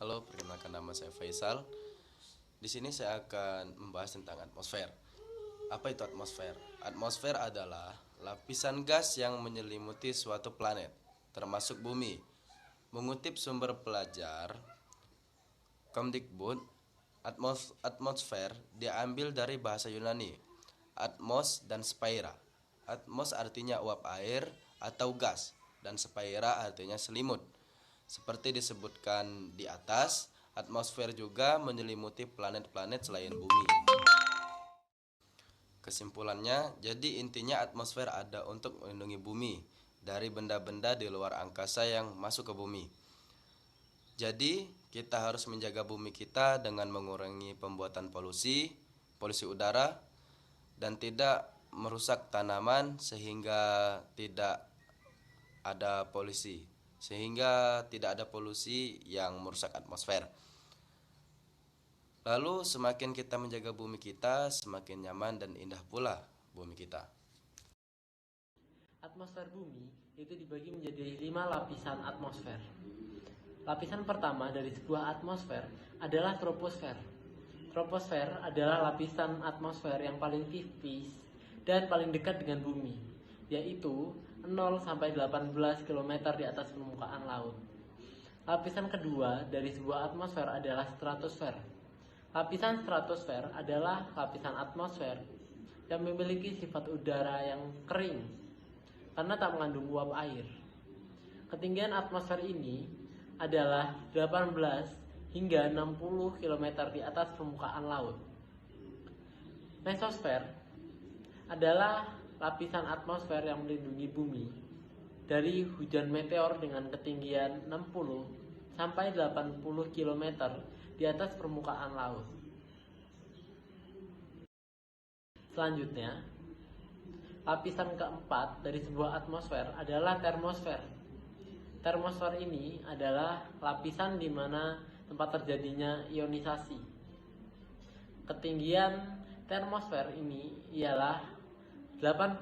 Halo, perkenalkan nama saya Faisal. Di sini saya akan membahas tentang atmosfer. Apa itu atmosfer? Atmosfer adalah lapisan gas yang menyelimuti suatu planet, termasuk bumi. Mengutip sumber pelajar Kemdikbud, atmosfer diambil dari bahasa Yunani, atmos dan spaira. Atmos artinya uap air atau gas, dan spaira artinya selimut. Seperti disebutkan di atas, atmosfer juga menyelimuti planet-planet selain bumi. Kesimpulannya, jadi intinya atmosfer ada untuk melindungi bumi dari benda-benda di luar angkasa yang masuk ke bumi. Jadi, kita harus menjaga bumi kita dengan mengurangi pembuatan polusi udara, dan tidak merusak tanaman sehingga tidak ada polusi yang merusak atmosfer. Lalu semakin kita menjaga bumi kita, semakin nyaman dan indah pula bumi kita. Atmosfer bumi itu dibagi menjadi 5 lapisan atmosfer. Lapisan pertama dari sebuah atmosfer adalah troposfer. Troposfer adalah lapisan atmosfer yang paling tipis dan paling dekat dengan bumi, yaitu 0 sampai 18 km di atas permukaan laut. Lapisan kedua dari sebuah atmosfer adalah stratosfer. Lapisan stratosfer adalah lapisan atmosfer yang memiliki sifat udara yang kering karena tak mengandung uap air. Ketinggian atmosfer ini adalah 18 hingga 60 km di atas permukaan laut. Mesosfer adalah lapisan atmosfer yang melindungi bumi dari hujan meteor dengan ketinggian 60 sampai 80 km di atas permukaan laut. Selanjutnya, lapisan keempat dari sebuah atmosfer adalah termosfer. Termosfer ini adalah lapisan di mana tempat terjadinya ionisasi. Ketinggian termosfer ini ialah 80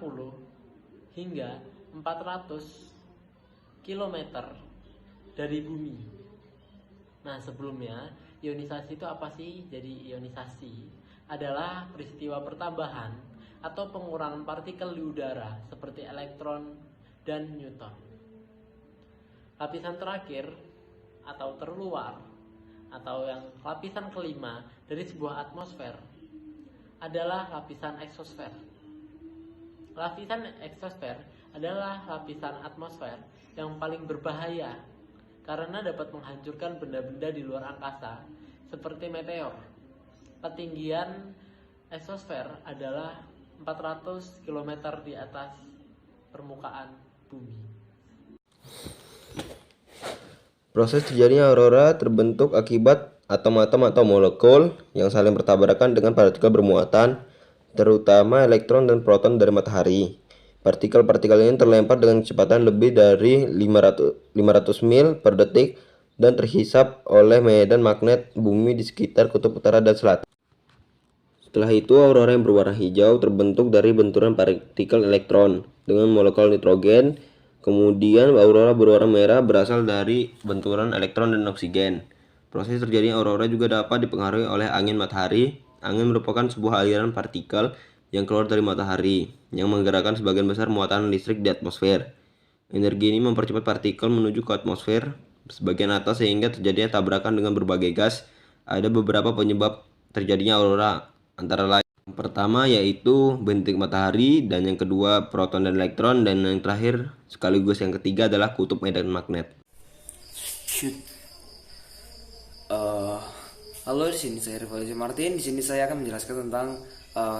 hingga 400 km dari bumi. Nah, sebelumnya, ionisasi itu apa sih? Jadi ionisasi adalah peristiwa pertambahan atau pengurangan partikel di udara seperti elektron dan newton. Lapisan terakhir atau terluar atau yang lapisan kelima dari sebuah atmosfer adalah lapisan eksosfer. Lapisan eksosfer adalah lapisan atmosfer yang paling berbahaya karena dapat menghancurkan benda-benda di luar angkasa seperti meteor. Ketinggian eksosfer adalah 400 km di atas permukaan bumi. Proses terjadinya aurora terbentuk akibat atom-atom atau molekul yang saling bertabrakan dengan partikel bermuatan, terutama elektron dan proton dari matahari. Partikel-partikel ini terlempar dengan kecepatan lebih dari 500 mil per detik dan terhisap oleh medan magnet bumi di sekitar kutub utara dan selatan. Setelah itu, aurora yang berwarna hijau terbentuk dari benturan partikel elektron dengan molekul nitrogen. Kemudian aurora berwarna merah berasal dari benturan elektron dan oksigen. Proses terjadinya aurora juga dapat dipengaruhi oleh angin matahari. Angin merupakan sebuah aliran partikel yang keluar dari matahari, yang menggerakkan sebagian besar muatan listrik di atmosfer. Energi ini mempercepat partikel menuju ke atmosfer sebagian atas sehingga terjadinya tabrakan dengan berbagai gas. Ada beberapa penyebab terjadinya aurora, antara lain yang pertama yaitu bintik matahari, dan yang kedua proton dan elektron, dan yang terakhir sekaligus yang ketiga adalah kutub medan magnet. Halo, di sini saya Revolusi Martin. Di sini saya akan menjelaskan tentang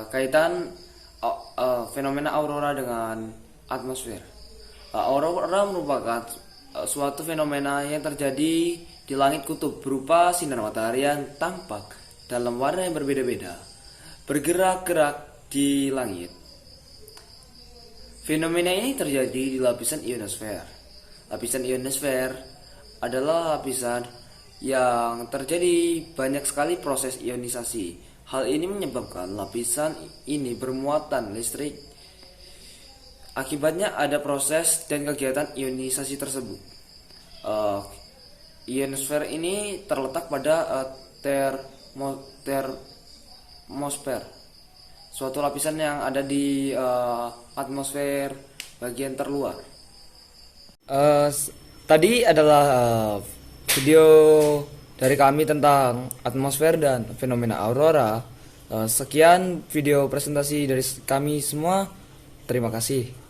kaitan fenomena aurora dengan atmosfer. Aurora merupakan suatu fenomena yang terjadi di langit kutub berupa sinar matahari yang tampak dalam warna yang berbeda-beda bergerak-gerak di langit. Fenomena ini terjadi di lapisan ionosfer. Lapisan ionosfer adalah lapisan yang terjadi banyak sekali proses ionisasi. Hal ini menyebabkan lapisan ini bermuatan listrik. Akibatnya ada proses dan kegiatan ionisasi tersebut. ionosfer ini terletak pada termosfer, suatu lapisan yang ada di atmosfer bagian terluar. Tadi adalah video dari kami tentang atmosfer dan fenomena aurora. Sekian video presentasi dari kami semua. Terima kasih.